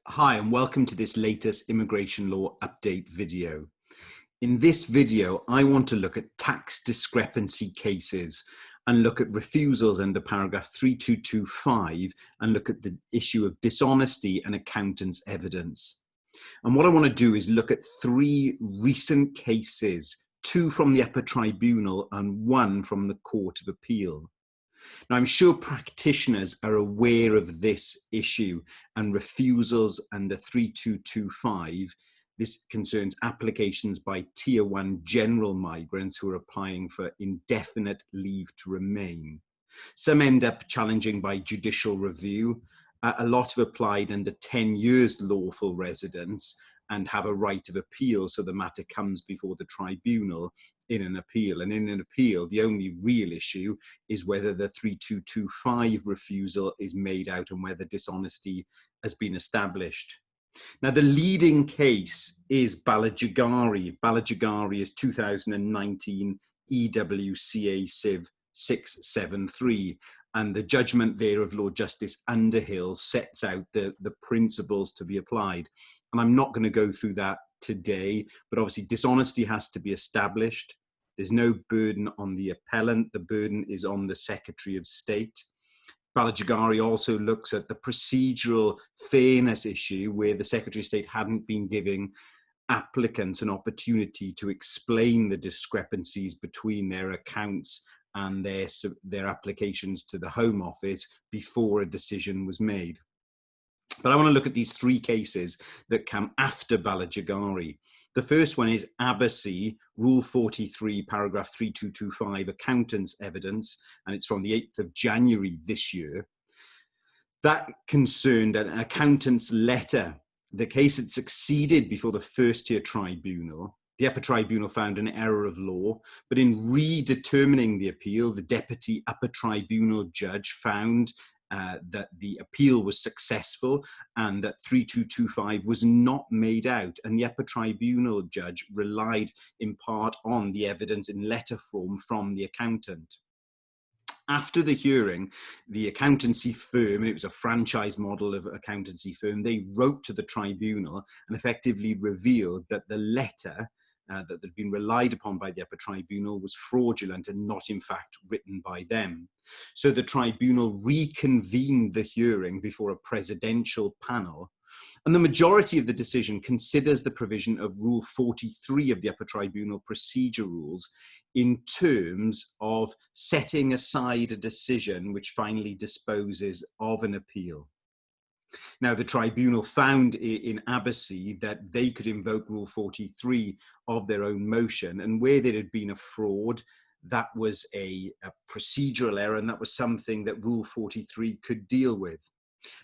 Hi, and welcome to this latest immigration law update video. In this video, I want to look at tax discrepancy cases and look at refusals under paragraph 3225 and look at the issue of dishonesty and accountant's evidence. And what I want to do is look at three recent cases, two from the upper tribunal and one from the Court of Appeal. Now, I'm sure practitioners are aware of this issue and refusals under 3225. This concerns applications by Tier 1 general migrants who are applying for indefinite leave to remain. Some end up challenging by judicial review. A lot have applied under 10 years lawful residence and have a right of appeal, so the matter comes before the tribunal in an appeal. And in an appeal, the only real issue is whether the 3225 refusal is made out and whether dishonesty has been established. Now, the leading case is Balajagari. Balajagari is 2019 EWCA Civ 673. And the judgment there of Lord Justice Underhill sets out the principles to be applied. And I'm not going to go through that today, but obviously dishonesty has to be established. There's no burden on the appellant. The burden is on the Secretary of State. Balajagari also looks at the procedural fairness issue where the Secretary of State hadn't been giving applicants an opportunity to explain the discrepancies between their accounts and their applications to the Home Office before a decision was made. But I want to look at these three cases that come after Balajagari. The first one is Abbasi, Rule 43, paragraph 3225, accountant's evidence, and it's from the 8th of January this year. That concerned an accountant's letter. The case had succeeded before the first tier tribunal. The upper tribunal found an error of law, but in redetermining the appeal, the deputy upper tribunal judge found that the appeal was successful and that 3225 was not made out, and the upper tribunal judge relied in part on the evidence in letter form from the accountant. After the hearing, the accountancy firm, and it was a franchise model of accountancy firm, they wrote to the tribunal and effectively revealed that the letter that had been relied upon by the upper tribunal was fraudulent and not in fact written by them. So the tribunal reconvened the hearing before a presidential panel, and the majority of the decision considers the provision of Rule 43 of the upper tribunal procedure rules in terms of setting aside a decision which finally disposes of an appeal. Now, the tribunal found in Abbasi that they could invoke Rule 43 of their own motion, and where there had been a fraud, that was a procedural error, and that was something that Rule 43 could deal with.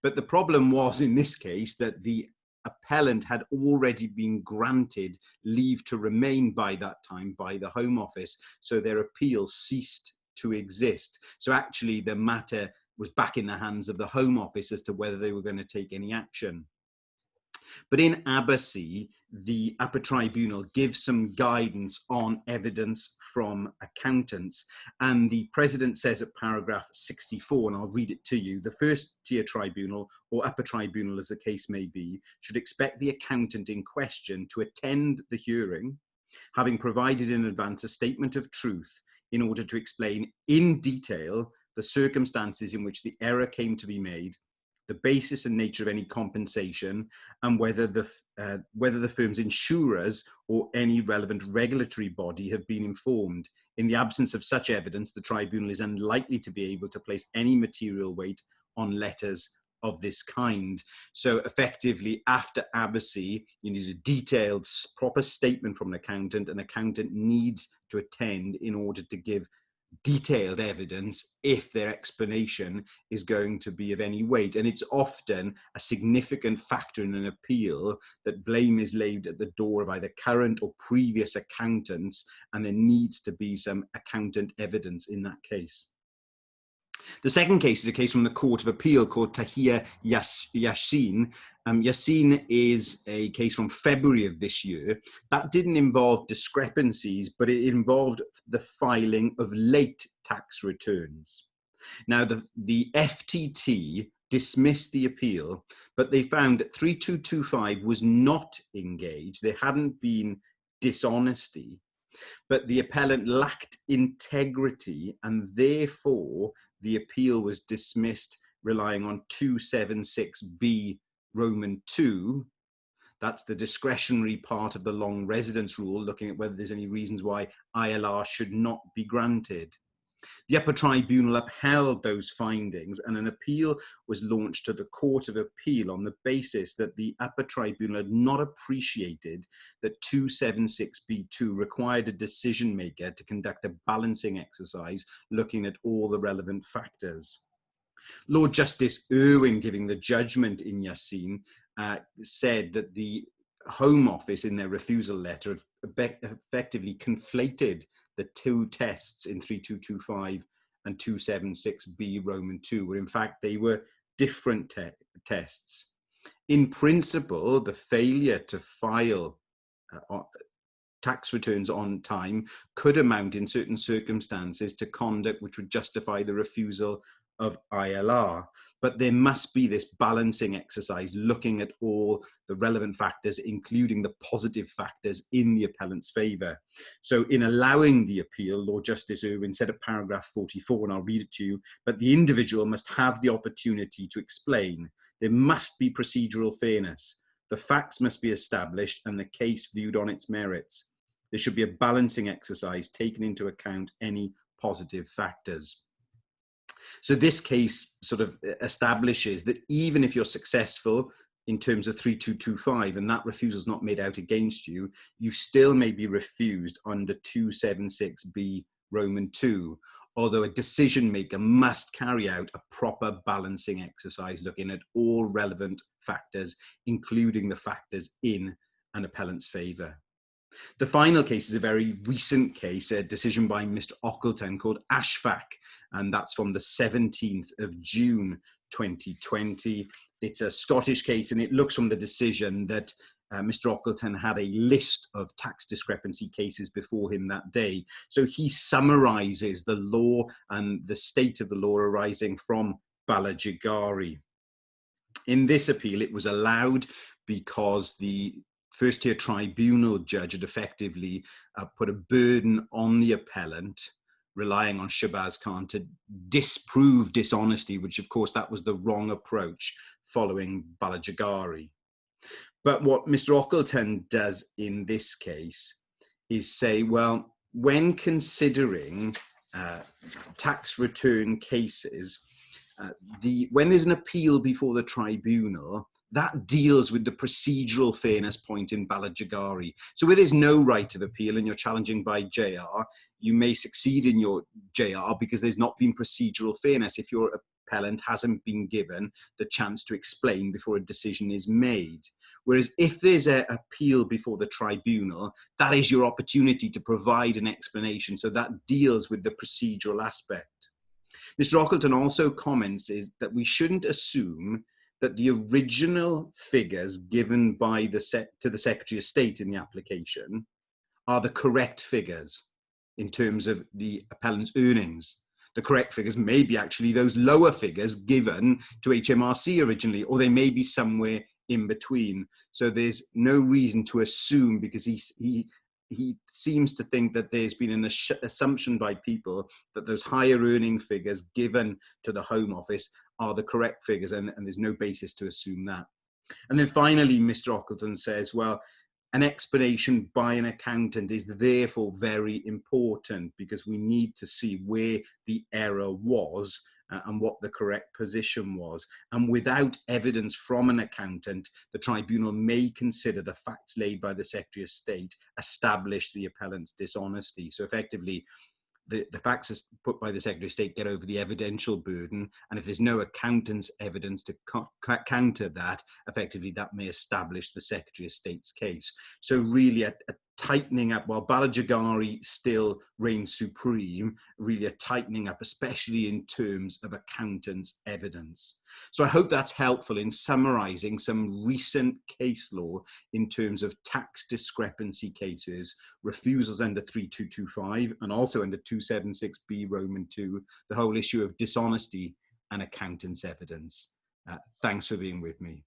But the problem was, in this case, that the appellant had already been granted leave to remain by that time by the Home Office, so their appeal ceased to exist. So actually the matter was back in the hands of the Home Office as to whether they were going to take any action. But in Abbasi, the upper tribunal gives some guidance on evidence from accountants. And the president says at paragraph 64, and I'll read it to you, the first tier tribunal or upper tribunal, as the case may be, should expect the accountant in question to attend the hearing, having provided in advance a statement of truth in order to explain in detail the circumstances in which the error came to be made, the basis and nature of any compensation, and whether the firm's insurers or any relevant regulatory body have been informed. In the absence of such evidence, the tribunal is unlikely to be able to place any material weight on letters of this kind. So effectively, after Abbasi, you need a detailed, proper statement from an accountant. An accountant needs to attend in order to give detailed evidence if their explanation is going to be of any weight. And it's often a significant factor in an appeal that blame is laid at the door of either current or previous accountants, and there needs to be some accountant evidence in that case. The second case is a case from the Court of Appeal called Tahir Yassin. Yassin is a case from February of this year. That didn't involve discrepancies, but it involved the filing of late tax returns. Now, the FTT dismissed the appeal, but they found that 3225 was not engaged. There hadn't been dishonesty, but the appellant lacked integrity, and therefore the appeal was dismissed relying on 276B Roman 2. That's the discretionary part of the long residence rule, looking at whether there's any reasons why ILR should not be granted. The upper tribunal upheld those findings, and an appeal was launched to the Court of Appeal on the basis that the upper tribunal had not appreciated that 276B2 required a decision maker to conduct a balancing exercise looking at all the relevant factors. Lord Justice Irwin, giving the judgment in Yassin, said that the Home Office in their refusal letter effectively conflated the two tests in 3225 and 276B Roman 2, where in fact they were different tests. In principle, the failure to file tax returns on time could amount in certain circumstances to conduct which would justify the refusal of ILR. But there must be this balancing exercise looking at all the relevant factors, including the positive factors in the appellant's favour. So in allowing the appeal, Lord Justice Irwin said at paragraph 44, and I'll read it to you, but the individual must have the opportunity to explain. There must be procedural fairness. The facts must be established and the case viewed on its merits. There should be a balancing exercise taking into account any positive factors. So this case sort of establishes that even if you're successful in terms of 3225 and that refusal is not made out against you, you still may be refused under 276B Roman 2, although a decision maker must carry out a proper balancing exercise looking at all relevant factors, including the factors in an appellant's favour. The final case is a very recent case, a decision by Mr. Ockleton called Ashfaq, and that's from the 17th of June 2020. It's a Scottish case, and it looks from the decision that Mr. Ockleton had a list of tax discrepancy cases before him that day. So he summarises the law and the state of the law arising from Balajigari. In this appeal, it was allowed because the first-tier tribunal judge had effectively put a burden on the appellant, relying on Shahbaz Khan to disprove dishonesty, which of course that was the wrong approach following Balajigari. But what Mr. Ockleton does in this case is say, well, when considering tax return cases, when there's an appeal before the tribunal, that deals with the procedural fairness point in Balajigari. So where there's no right of appeal and you're challenging by JR, you may succeed in your JR because there's not been procedural fairness if your appellant hasn't been given the chance to explain before a decision is made. Whereas if there's an appeal before the tribunal, that is your opportunity to provide an explanation. So that deals with the procedural aspect. Mr. Ockleton also comments is that we shouldn't assume that the original figures given by to the Secretary of State in the application are the correct figures in terms of the appellant's earnings. The correct figures may be actually those lower figures given to HMRC originally, or they may be somewhere in between. So there's no reason to assume, because he seems to think that there's been an assumption by people that those higher earning figures given to the Home Office are the correct figures, and there's no basis to assume that. And then finally, Mr. Ockleton says, well, an explanation by an accountant is therefore very important because we need to see where the error was and what the correct position was. And without evidence from an accountant, the tribunal may consider the facts laid by the Secretary of State establish the appellant's dishonesty. So effectively, the facts as put by the Secretary of State get over the evidential burden, and if there's no accountant's evidence to counter that, effectively that may establish the Secretary of State's case. So really a tightening up, while Balajigari still reigns supreme, really a tightening up, especially in terms of accountant's evidence. So I hope that's helpful in summarising some recent case law in terms of tax discrepancy cases, refusals under 3225 and also under 276B Roman 2, the whole issue of dishonesty and accountant's evidence. Thanks for being with me.